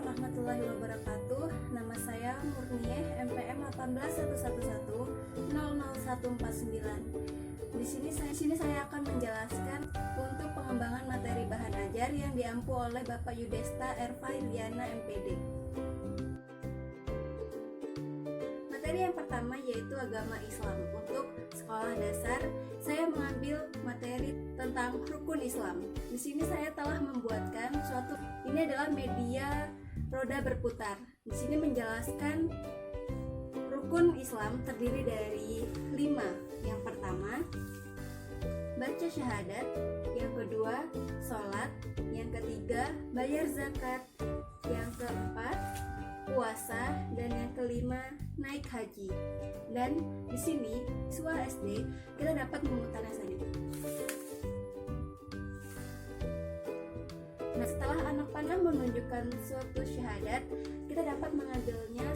warahmatullahi wabarakatuh. Nama saya Murnieh, MPM 18111000149. Di sini saya akan menjelaskan untuk pengembangan materi bahan ajar yang diampu oleh Bapak Yudesta Ervailiana MPD. Materi yang pertama yaitu agama Islam. Untuk sekolah dasar, saya mengambil materi tentang rukun Islam. Di sini saya telah membuatkan ini adalah media roda berputar. Di sini menjelaskan rukun Islam terdiri dari 5. Yang pertama, baca syahadat. Yang kedua, sholat. Yang ketiga, bayar zakat. Yang keempat, puasa. Dan yang kelima, naik haji. Dan di sini siswa SD kita dapat memutarnya saja. Nah, setelah anak panah menunjukkan suatu syahadat, kita dapat mengambilnya.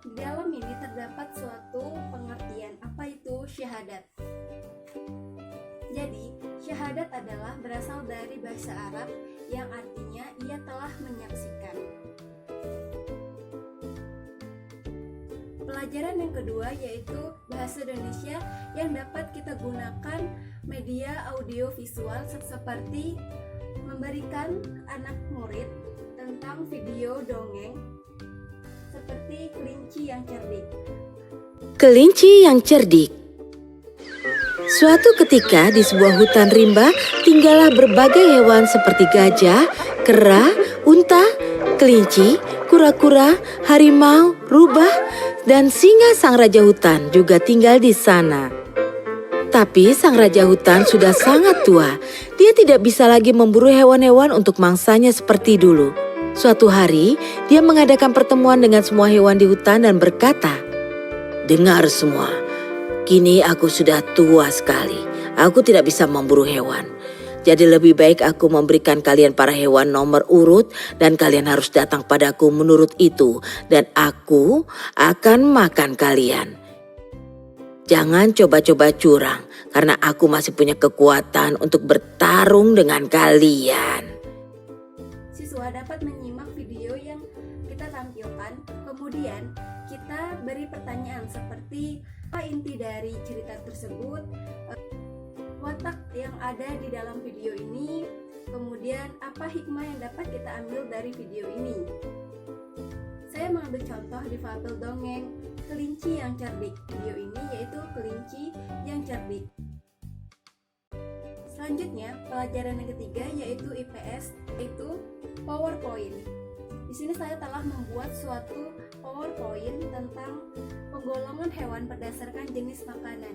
Di dalam ini terdapat suatu pengertian apa itu syahadat. Jadi, syahadat adalah berasal dari bahasa Arab yang artinya ia telah menyaksikan. Pelajaran yang kedua yaitu bahasa Indonesia yang dapat kita gunakan media audio visual seperti memberikan anak murid tentang video dongeng seperti kelinci yang cerdik. Kelinci yang cerdik. Suatu ketika di sebuah hutan rimba tinggallah berbagai hewan seperti gajah, kera, unta, kelinci, kura-kura, harimau, rubah, dan singa. Sang raja hutan juga tinggal di sana. Tapi sang raja hutan sudah sangat tua. Dia tidak bisa lagi memburu hewan-hewan untuk mangsanya seperti dulu. Suatu hari, dia mengadakan pertemuan dengan semua hewan di hutan dan berkata, "Dengar semua, kini aku sudah tua sekali. Aku tidak bisa memburu hewan. Jadi lebih baik aku memberikan kalian para hewan nomor urut dan kalian harus datang padaku menurut itu dan aku akan makan kalian. Jangan coba-coba curang karena aku masih punya kekuatan untuk bertarung dengan kalian." Siswa dapat menyimak video yang kita tampilkan, kemudian kita beri pertanyaan seperti apa inti dari cerita tersebut, watak yang ada di dalam video ini, kemudian apa hikmah yang dapat kita ambil dari video ini. Saya mengambil contoh di fabel dongeng Kelinci yang Cerdik. Video ini yaitu Kelinci yang Cerdik. Selanjutnya, pelajaran yang ketiga yaitu IPS, yaitu PowerPoint. Di sini saya telah membuat suatu PowerPoint tentang penggolongan hewan berdasarkan jenis makanan.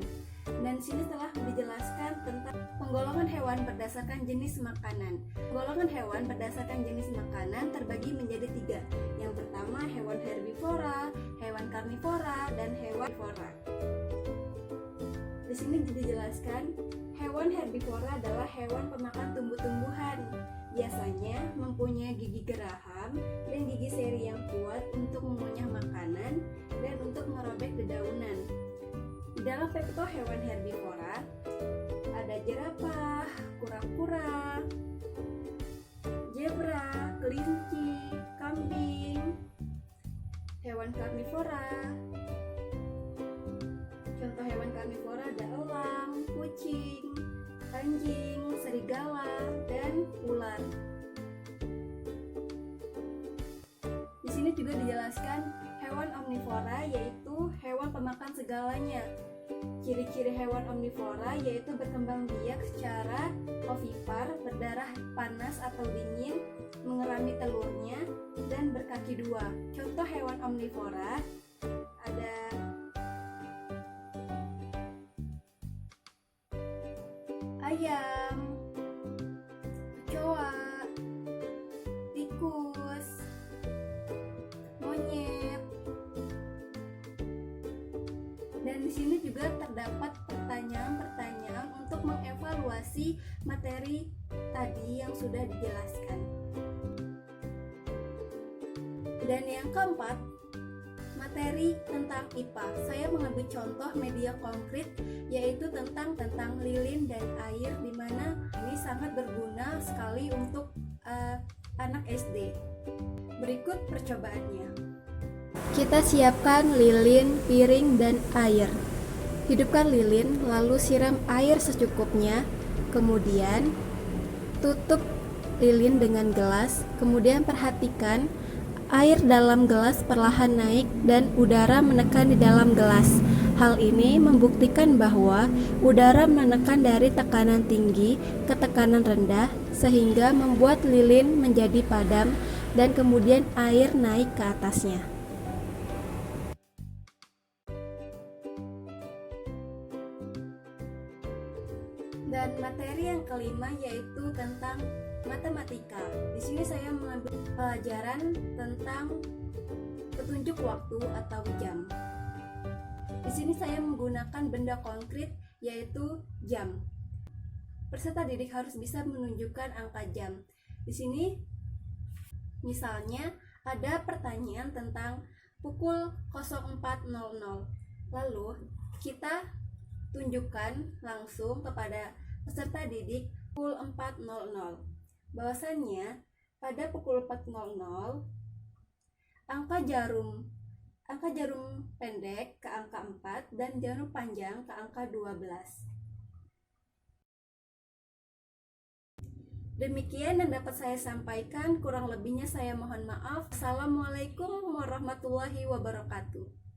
Dan di sini telah dijelaskan tentang penggolongan hewan berdasarkan jenis makanan. Penggolongan hewan berdasarkan jenis makanan terbagi menjadi 3. Yang pertama, hewan herbivora, hewan karnivora, dan hewan vivora. Di sini dijelaskan hewan herbivora adalah hewan pemakan tumbuh-tumbuhan. Biasanya mempunyai gigi geraham dan gigi seri yang kuat untuk mengunyah makanan dan untuk merobek dedaunan. Di dalam pepto hewan herbivora ada jerapah, kura-kura, zebra, kelinci, kambing. Hewan karnivora, contoh hewan karnivora ada elang, kucing, anjing, serigala, dan ular. Di sini juga dijelaskan hewan omnivora yaitu hewan pemakan segalanya. Ciri-ciri hewan omnivora yaitu berkembang biak secara ovipar, berdarah panas atau dingin, mengerami telurnya, dan berkaki 2. Contoh hewan omnivora ada ayam, kecoa, tikus, monyet. Dan di sini juga terdapat pertanyaan-pertanyaan untuk mengevaluasi materi tadi yang sudah dijelaskan. Dan yang keempat, materi tentang IPA. Saya mengambil contoh media konkret yaitu tentang lilin dan air, di mana ini sangat berguna sekali untuk anak SD. Berikut percobaannya. Kita siapkan lilin, piring, dan air. Hidupkan lilin, lalu siram air secukupnya. Kemudian tutup lilin dengan gelas. Kemudian perhatikan air dalam gelas perlahan naik dan udara menekan di dalam gelas. Hal ini membuktikan bahwa udara menekan dari tekanan tinggi ke tekanan rendah sehingga membuat lilin menjadi padam dan kemudian air naik ke atasnya. Dan materi yang kelima yaitu tentang matematika. Di sini saya mengambil pelajaran tentang petunjuk waktu atau jam. Di sini saya menggunakan benda konkret yaitu jam. Peserta didik harus bisa menunjukkan angka jam. Di sini misalnya ada pertanyaan tentang pukul 04.00. Lalu kita tunjukkan langsung kepada peserta didik pukul 4.00. Bahwasannya pada pukul 4.00 angka jarum pendek ke angka 4 dan jarum panjang ke angka 12. Demikian yang dapat saya sampaikan, kurang lebihnya saya mohon maaf. Assalamualaikum warahmatullahi wabarakatuh.